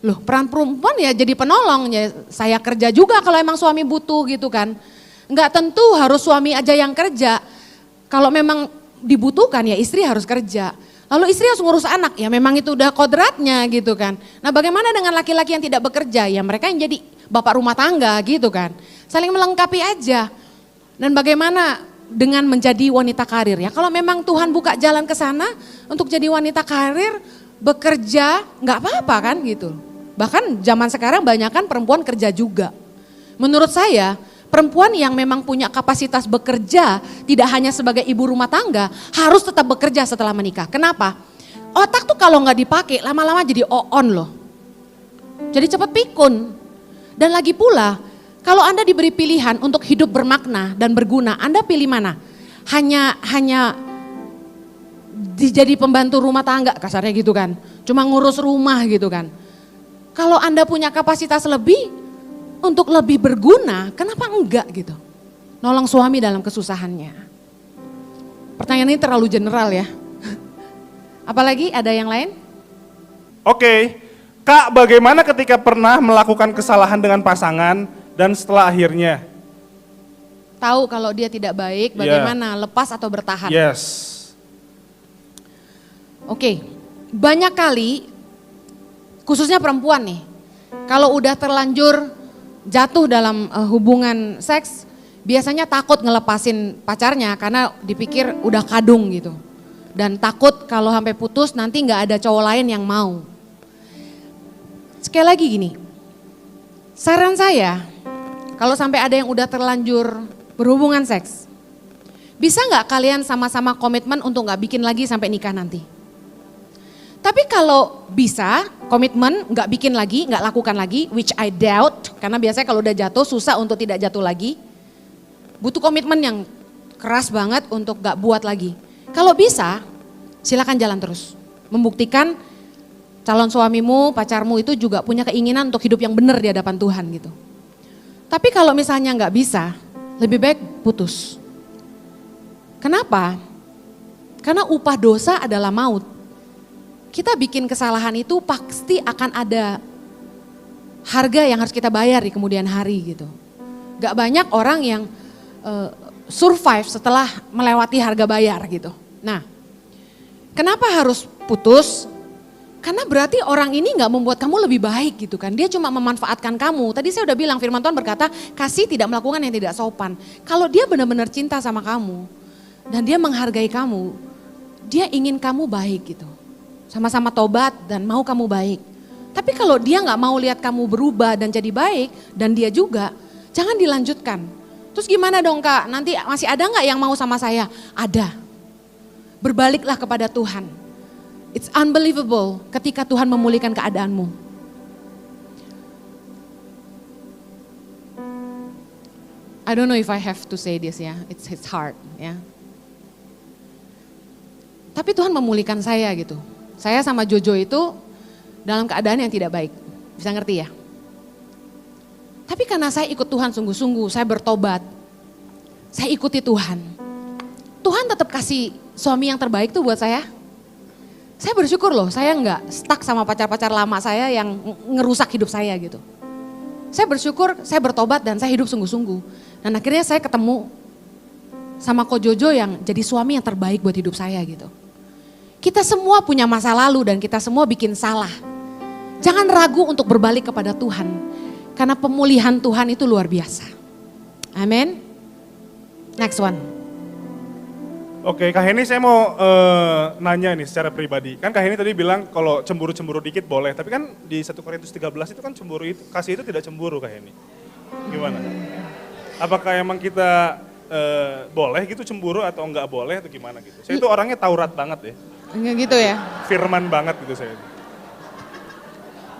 Loh peran perempuan ya jadi penolong, ya saya kerja juga kalau emang suami butuh gitu kan. Enggak tentu harus suami aja yang kerja, kalau memang dibutuhkan ya istri harus kerja. Lalu istri harus ngurus anak, ya memang itu udah kodratnya gitu kan. Nah bagaimana dengan laki-laki yang tidak bekerja? Ya mereka yang jadi bapak rumah tangga gitu kan. Saling melengkapi aja. Dan bagaimana dengan menjadi wanita karir ya, kalau memang Tuhan buka jalan ke sana untuk jadi wanita karir, bekerja nggak apa-apa kan gitu. Bahkan zaman sekarang banyak kan perempuan kerja juga. Menurut saya perempuan yang memang punya kapasitas bekerja tidak hanya sebagai ibu rumah tangga, harus tetap bekerja setelah menikah. Kenapa? Otak tuh kalau nggak dipakai lama-lama jadi on loh. Jadi cepat pikun. Dan lagi pula kalau Anda diberi pilihan untuk hidup bermakna dan berguna, Anda pilih mana? Hanya jadi pembantu rumah tangga kasarnya gitu kan. Cuma ngurus rumah gitu kan. Kalau Anda punya kapasitas lebih untuk lebih berguna, kenapa enggak gitu? Nolong suami dalam kesusahannya. Pertanyaan ini terlalu general ya. Apalagi ada yang lain? Oke, Kak bagaimana ketika pernah melakukan kesalahan dengan pasangan dan setelah akhirnya? Tahu kalau dia tidak baik, bagaimana lepas atau bertahan? Yes. Oke, banyak kali khususnya perempuan nih, kalau udah terlanjur jatuh dalam hubungan seks, biasanya takut ngelepasin pacarnya karena dipikir udah kadung gitu. Dan takut kalau sampai putus nanti nggak ada cowok lain yang mau. Sekali lagi gini, saran saya kalau sampai ada yang udah terlanjur berhubungan seks, bisa nggak kalian sama-sama komitmen untuk nggak bikin lagi sampai nikah nanti? Tapi kalau bisa komitmen nggak bikin lagi, nggak lakukan lagi, which I doubt, karena biasanya kalau udah jatuh susah untuk tidak jatuh lagi. Butuh komitmen yang keras banget untuk nggak buat lagi. Kalau bisa, silakan jalan terus. Membuktikan calon suamimu, pacarmu itu juga punya keinginan untuk hidup yang benar di hadapan Tuhan gitu. Tapi kalau misalnya nggak bisa, lebih baik putus. Kenapa? Karena upah dosa adalah maut. Kita bikin kesalahan itu pasti akan ada harga yang harus kita bayar di kemudian hari gitu. Gak banyak orang yang survive setelah melewati harga bayar gitu. Nah, kenapa harus putus? Karena berarti orang ini gak membuat kamu lebih baik gitu kan. Dia cuma memanfaatkan kamu. Tadi saya udah bilang firman Tuhan berkata kasih tidak melakukan yang tidak sopan. Kalau dia benar-benar cinta sama kamu dan dia menghargai kamu, dia ingin kamu baik gitu. Sama-sama tobat dan mau kamu baik. Tapi kalau dia nggak mau lihat kamu berubah dan jadi baik, dan dia juga, jangan dilanjutkan. Terus gimana dong Kak, nanti masih ada nggak yang mau sama saya? Ada. Berbaliklah kepada Tuhan. It's unbelievable ketika Tuhan memulihkan keadaanmu. I don't know if I have to say this ya, it's hard ya. Tapi Tuhan memulihkan saya gitu. Saya sama Jojo itu dalam keadaan yang tidak baik. Bisa ngerti ya? Tapi karena saya ikut Tuhan sungguh-sungguh, saya bertobat. Saya ikuti Tuhan. Tuhan tetap kasih suami yang terbaik tuh buat saya. Saya bersyukur loh, saya nggak stuck sama pacar-pacar lama saya yang ngerusak hidup saya gitu. Saya bersyukur, saya bertobat dan saya hidup sungguh-sungguh. Dan akhirnya saya ketemu sama Ko Jojo yang jadi suami yang terbaik buat hidup saya gitu. Kita semua punya masa lalu dan kita semua bikin salah. Jangan ragu untuk berbalik kepada Tuhan. Karena pemulihan Tuhan itu luar biasa. Amin. Next one. Oke, Kak Heni saya mau nanya nih secara pribadi. Kan Kak Heni tadi bilang kalau cemburu-cemburu dikit boleh. Tapi kan di 1 Korintus 13 itu kan cemburu itu, kasih itu tidak cemburu Kak Heni. Gimana? Apakah emang kita boleh gitu cemburu atau enggak boleh atau gimana gitu? Saya itu orangnya Taurat banget ya. Enggak gitu ya. Firman banget gitu saya.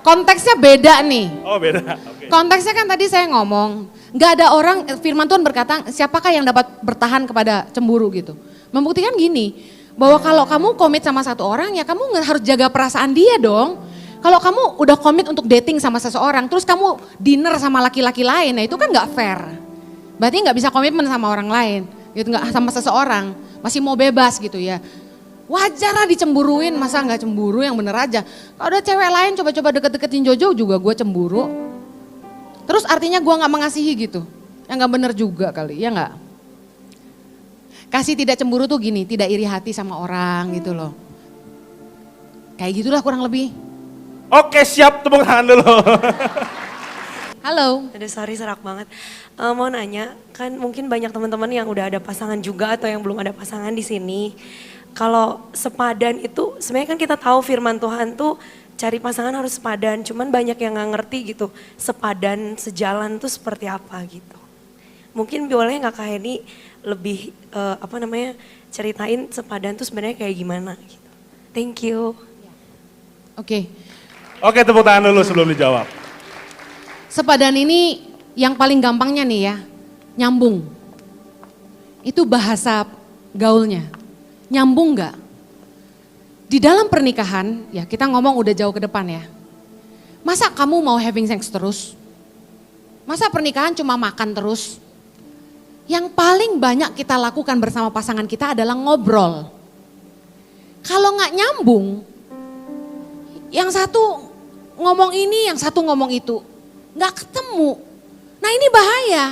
Konteksnya beda nih. Oh beda, oke. Konteksnya kan tadi saya ngomong, nggak ada orang, firman Tuhan berkata, siapakah yang dapat bertahan kepada cemburu gitu. Membuktikan gini, bahwa kalau kamu komit sama satu orang, ya kamu harus jaga perasaan dia dong. Kalau kamu udah komit untuk dating sama seseorang, terus kamu dinner sama laki-laki lain, nah itu kan nggak fair. Berarti nggak bisa komitmen sama orang lain, gitu nggak sama seseorang, masih mau bebas gitu ya. Wajar lah dicemburuin, masa nggak cemburu yang bener aja. Kalau ada cewek lain coba-coba deket-deketin Jojo juga gue cemburu. Terus artinya gue nggak mengasihi gitu, yang nggak bener juga kali, ya nggak? Kasih tidak cemburu tuh gini, tidak iri hati sama orang gitu loh. Kayak gitulah kurang lebih. Oke siap, tepuk tangan dulu. Halo. Aduh sorry serak banget. Mau nanya, kan mungkin banyak teman-teman yang udah ada pasangan juga atau yang belum ada pasangan di sini. Kalau sepadan itu, sebenarnya kan kita tahu firman Tuhan tuh cari pasangan harus sepadan. Cuman banyak yang gak ngerti gitu, sepadan, sejalan tuh seperti apa gitu. Mungkin boleh gak Kak Heni lebih ceritain sepadan tuh sebenarnya kayak gimana gitu. Thank you. Oke. Oke tepuk tangan dulu sebelum dijawab. Sepadan ini yang paling gampangnya nih ya, nyambung. Itu bahasa gaulnya. Nyambung nggak? Di dalam pernikahan, ya kita ngomong udah jauh ke depan ya. Masa kamu mau having sex terus? Masa pernikahan cuma makan terus? Yang paling banyak kita lakukan bersama pasangan kita adalah ngobrol. Kalau nggak nyambung, yang satu ngomong ini, yang satu ngomong itu. Nggak ketemu. Nah ini bahaya.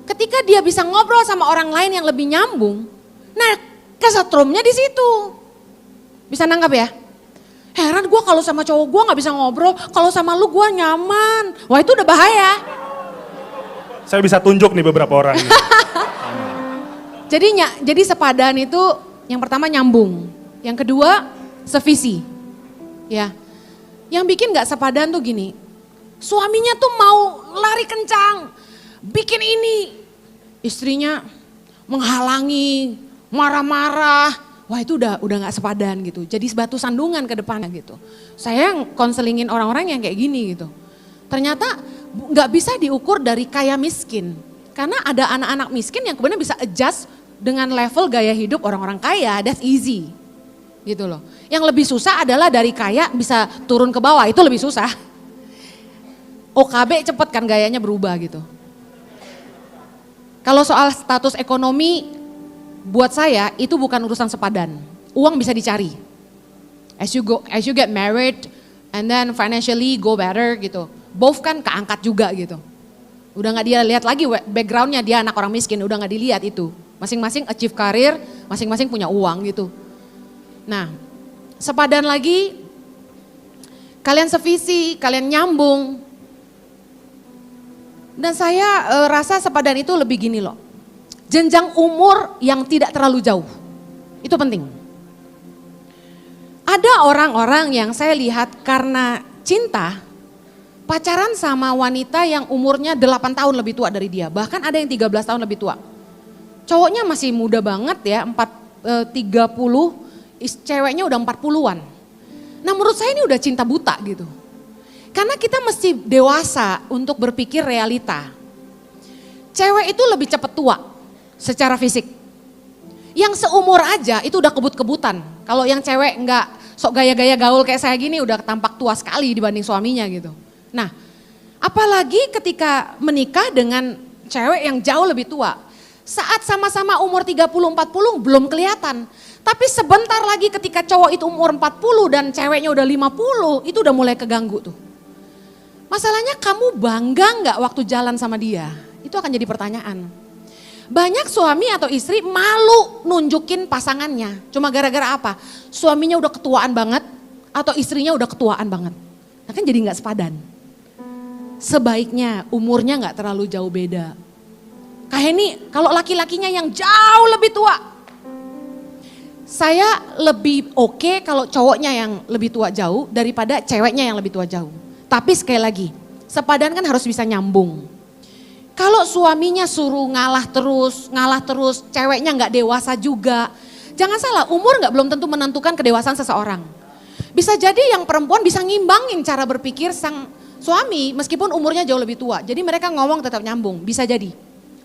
Ketika dia bisa ngobrol sama orang lain yang lebih nyambung, nah kesetrumnya di situ. Bisa nanggap ya? Heran gue kalau sama cowok gue gak bisa ngobrol, kalau sama lu gue nyaman. Wah itu udah bahaya. Saya bisa tunjuk nih beberapa orang. Jadi sepadan itu yang pertama nyambung. Yang kedua sevisi. Ya. Yang bikin gak sepadan tuh gini. Suaminya tuh mau lari kencang. Bikin ini. Istrinya menghalangi, marah-marah. Wah itu udah gak sepadan gitu. Jadi batu sandungan ke depannya gitu. Saya konselingin orang-orang yang kayak gini gitu. Ternyata gak bisa diukur dari kaya miskin. Karena ada anak-anak miskin yang kemudian bisa adjust dengan level gaya hidup orang-orang kaya. That's easy. Gitu loh. Yang lebih susah adalah dari kaya bisa turun ke bawah. Itu lebih susah. OKB cepet kan gayanya berubah gitu. Kalau soal status ekonomi, buat saya itu bukan urusan sepadan. Uang bisa dicari. As you get married and then financially go better gitu. Both kan keangkat juga gitu. Udah nggak dia lihat lagi backgroundnya dia anak orang miskin, udah nggak dilihat itu. Masing-masing achieve karir, masing-masing punya uang gitu. Nah, sepadan lagi, kalian sevisi, kalian nyambung. Dan saya rasa sepadan itu lebih gini loh. Jenjang umur yang tidak terlalu jauh, itu penting. Ada orang-orang yang saya lihat karena cinta, pacaran sama wanita yang umurnya 8 tahun lebih tua dari dia. Bahkan ada yang 13 tahun lebih tua. Cowoknya masih muda banget ya, 30, ceweknya udah 40-an. Nah menurut saya ini udah cinta buta gitu. Karena kita mesti dewasa untuk berpikir realita. Cewek itu lebih cepat tua secara fisik. Yang seumur aja itu udah kebut-kebutan. Kalau yang cewek nggak sok gaya-gaya gaul kayak saya gini udah tampak tua sekali dibanding suaminya gitu. Nah apalagi ketika menikah dengan cewek yang jauh lebih tua. Saat sama-sama umur 30-40 belum kelihatan. Tapi sebentar lagi ketika cowok itu umur 40 dan ceweknya udah 50 itu udah mulai keganggu tuh. Masalahnya kamu bangga nggak waktu jalan sama dia? Itu akan jadi pertanyaan. Banyak suami atau istri malu nunjukin pasangannya. Cuma gara-gara apa? Suaminya udah ketuaan banget atau istrinya udah ketuaan banget. Nah kan jadi nggak sepadan. Sebaiknya umurnya nggak terlalu jauh beda. Kayak ini kalau laki-lakinya yang jauh lebih tua. Saya lebih oke kalau cowoknya yang lebih tua jauh daripada ceweknya yang lebih tua jauh. Tapi sekali lagi, sepadan kan harus bisa nyambung. Kalau suaminya suruh ngalah terus, ceweknya nggak dewasa juga. Jangan salah, umur nggak belum tentu menentukan kedewasaan seseorang. Bisa jadi yang perempuan bisa ngimbangin cara berpikir sang suami meskipun umurnya jauh lebih tua. Jadi mereka ngomong tetap nyambung, bisa jadi.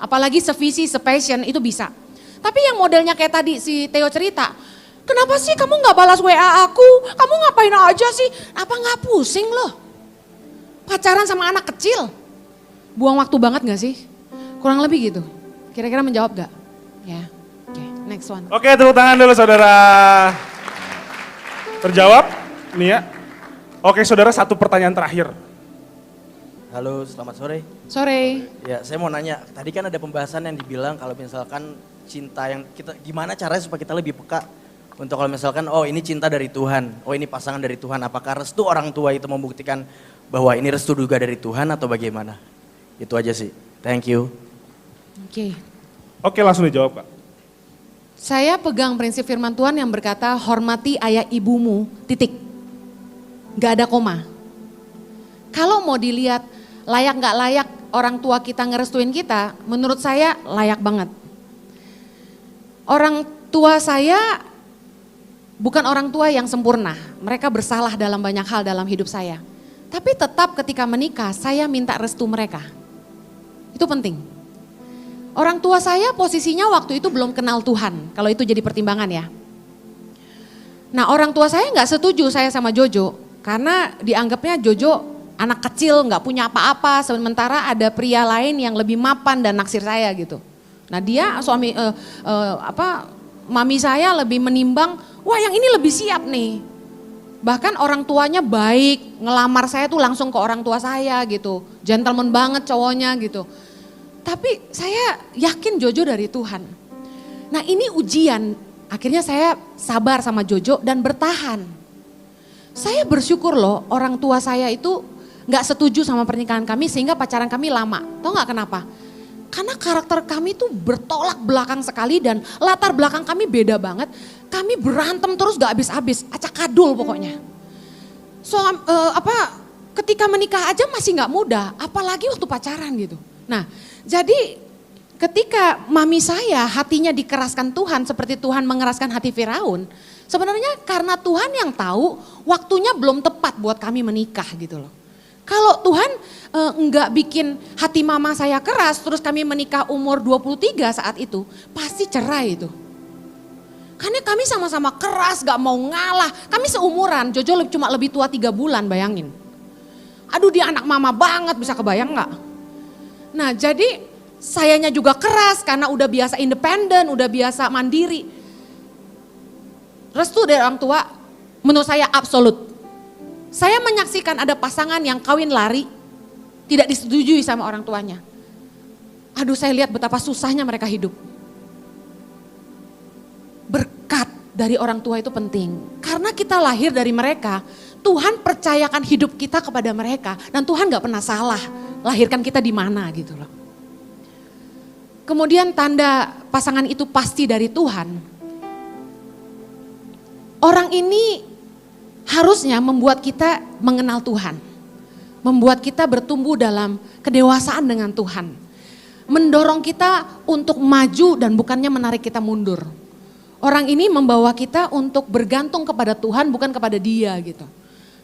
Apalagi sevisi, sepassion itu bisa. Tapi yang modelnya kayak tadi si Theo cerita, kenapa sih kamu nggak balas WA aku? Kamu ngapain aja sih? Apa nggak pusing loh? Pacaran sama anak kecil, buang waktu banget gak sih? Kurang lebih gitu. Kira-kira menjawab gak? Ya, oke, next one. Oke, tepuk tangan dulu saudara. Terjawab, Nia. Oke saudara, satu pertanyaan terakhir. Halo, selamat sore. Sore. Ya, saya mau nanya, tadi kan ada pembahasan yang dibilang kalau misalkan cinta yang kita, gimana caranya supaya kita lebih peka untuk kalau misalkan, oh ini cinta dari Tuhan, oh ini pasangan dari Tuhan, apakah restu orang tua itu membuktikan bahwa ini restu juga dari Tuhan atau bagaimana? Itu aja sih, thank you. Oke. Oke, langsung dijawab Kak. Saya pegang prinsip firman Tuhan yang berkata hormati ayah ibumu, titik. Gak ada koma. Kalau mau dilihat layak gak layak orang tua kita ngerestuin kita, menurut saya layak banget. Orang tua saya bukan orang tua yang sempurna, mereka bersalah dalam banyak hal dalam hidup saya. Tapi tetap ketika menikah saya minta restu mereka. Itu penting. Orang tua saya posisinya waktu itu belum kenal Tuhan, kalau itu jadi pertimbangan ya. Nah orang tua saya nggak setuju saya sama Jojo, karena dianggapnya Jojo anak kecil nggak punya apa-apa, sementara ada pria lain yang lebih mapan dan naksir saya gitu. Nah dia mami saya lebih menimbang, wah yang ini lebih siap nih. Bahkan orang tuanya baik, ngelamar saya tuh langsung ke orang tua saya gitu. Gentleman banget cowoknya gitu. Tapi saya yakin Jojo dari Tuhan. Nah ini ujian, akhirnya saya sabar sama Jojo dan bertahan. Saya bersyukur loh orang tua saya itu gak setuju sama pernikahan kami sehingga pacaran kami lama. Tahu gak kenapa? Karena karakter kami tuh bertolak belakang sekali dan latar belakang kami beda banget. Kami berantem terus gak habis-habis, acak-adul pokoknya. Ketika menikah aja masih gak mudah, apalagi waktu pacaran gitu. Nah, jadi ketika mami saya hatinya dikeraskan Tuhan seperti Tuhan mengeraskan hati Firaun, sebenarnya karena Tuhan yang tahu waktunya belum tepat buat kami menikah gitu loh. Kalau Tuhan enggak bikin hati mama saya keras terus kami menikah umur 23 saat itu, pasti cerai itu. Karena kami sama-sama keras, gak mau ngalah. Kami seumuran, Jojo cuma lebih tua 3 bulan, bayangin. Aduh dia anak mama banget, bisa kebayang gak? Nah jadi sayanya juga keras karena udah biasa independen, udah biasa mandiri. Restu dari orang tua menurut saya absolut. Saya menyaksikan ada pasangan yang kawin lari, tidak disetujui sama orang tuanya. Aduh saya lihat betapa susahnya mereka hidup. Berkat dari orang tua itu penting. Karena kita lahir dari mereka, Tuhan percayakan hidup kita kepada mereka. Dan Tuhan gak pernah salah lahirkan kita di mana gitu loh. Kemudian tanda pasangan itu pasti dari Tuhan. Orang ini harusnya membuat kita mengenal Tuhan. Membuat kita bertumbuh dalam kedewasaan dengan Tuhan. Mendorong kita untuk maju dan bukannya menarik kita mundur. Orang ini membawa kita untuk bergantung kepada Tuhan bukan kepada dia gitu.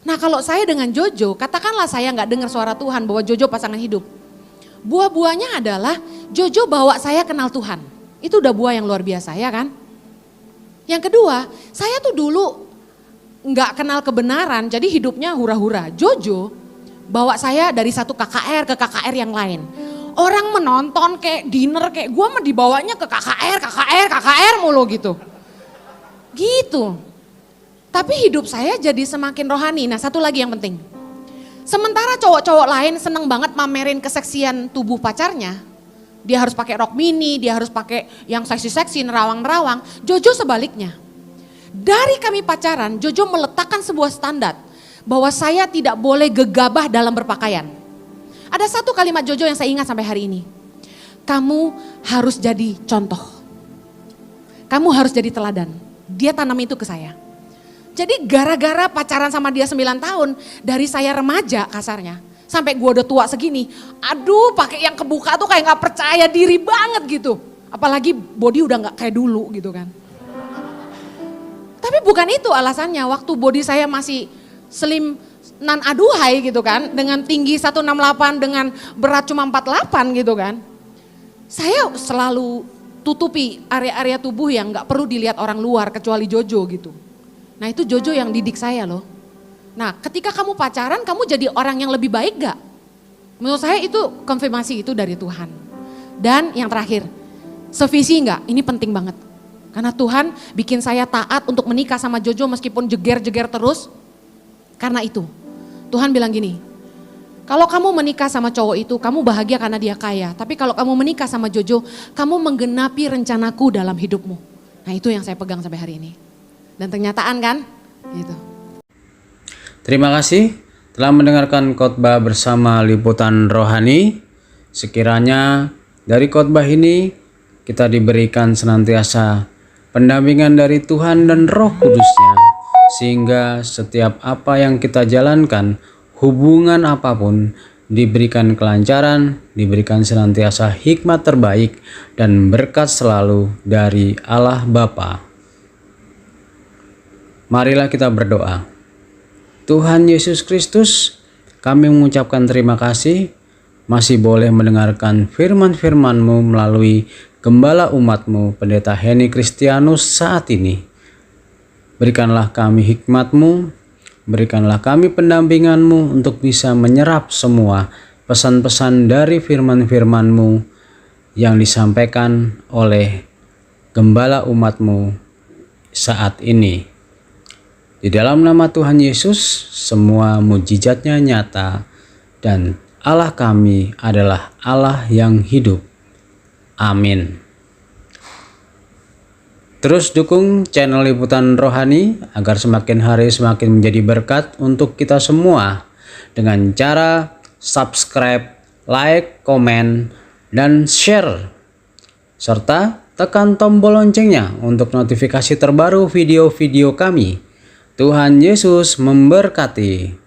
Nah kalau saya dengan Jojo, katakanlah saya nggak dengar suara Tuhan bahwa Jojo pasangan hidup. Buah-buahnya adalah Jojo bawa saya kenal Tuhan. Itu udah buah yang luar biasa ya kan. Yang kedua, saya tuh dulu nggak kenal kebenaran jadi hidupnya hura-hura. Jojo bawa saya dari satu KKR ke KKR yang lain. Orang menonton kayak dinner kayak gue mah dibawanya ke KKR mulu gitu. Gitu. Tapi hidup saya jadi semakin rohani. Nah satu lagi yang penting. Sementara cowok-cowok lain seneng banget mamerin keseksian tubuh pacarnya. Dia harus pakai rok mini, dia harus pakai yang seksi-seksi, nerawang-nerawang. Jojo sebaliknya. Dari kami pacaran, Jojo meletakkan sebuah standar. Bahwa saya tidak boleh gegabah dalam berpakaian. Ada satu kalimat Jojo yang saya ingat sampai hari ini. Kamu harus jadi contoh. Kamu harus jadi teladan. Dia tanam itu ke saya. Jadi gara-gara pacaran sama dia 9 tahun, dari saya remaja kasarnya, sampai gue udah tua segini, aduh pakai yang kebuka tuh kayak gak percaya diri banget gitu. Apalagi body udah gak kayak dulu gitu kan. Tapi bukan itu alasannya, waktu body saya masih slim nan aduhai gitu kan, dengan tinggi 168 dengan berat cuma 48 gitu kan. Saya selalu tutupi area-area tubuh yang gak perlu dilihat orang luar kecuali Jojo gitu. Nah itu Jojo yang didik saya loh. Nah ketika kamu pacaran kamu jadi orang yang lebih baik gak? Menurut saya itu konfirmasi itu dari Tuhan. Dan yang terakhir, sevisi gak? Ini penting banget. Karena Tuhan bikin saya taat untuk menikah sama Jojo meskipun jeger-jeger terus. Karena itu Tuhan bilang gini, kalau kamu menikah sama cowok itu kamu bahagia karena dia kaya. Tapi kalau kamu menikah sama Jojo kamu menggenapi rencanaku dalam hidupmu. Nah itu yang saya pegang sampai hari ini. Dan kenyataan kan? Gitu. Terima kasih telah mendengarkan khotbah bersama Liputan Rohani. Sekiranya dari khotbah ini kita diberikan senantiasa pendampingan dari Tuhan dan Roh Kudus-Nya. Sehingga setiap apa yang kita jalankan, hubungan apapun, diberikan kelancaran, diberikan senantiasa hikmat terbaik dan berkat selalu dari Allah Bapa. Marilah kita berdoa. Tuhan Yesus Kristus, kami mengucapkan terima kasih masih boleh mendengarkan firman-firman-Mu melalui gembala umat-Mu, Pendeta Henny Kristianus saat ini. Berikanlah kami hikmat-Mu, berikanlah kami pendampingan-Mu untuk bisa menyerap semua pesan-pesan dari firman-firman-Mu yang disampaikan oleh gembala umat-Mu saat ini. Di dalam nama Tuhan Yesus, semua mujizatnya nyata dan Allah kami adalah Allah yang hidup. Amin. Terus dukung channel Liputan Rohani agar semakin hari semakin menjadi berkat untuk kita semua dengan cara subscribe, like, komen, dan share. Serta tekan tombol loncengnya untuk notifikasi terbaru video-video kami. Tuhan Yesus memberkati.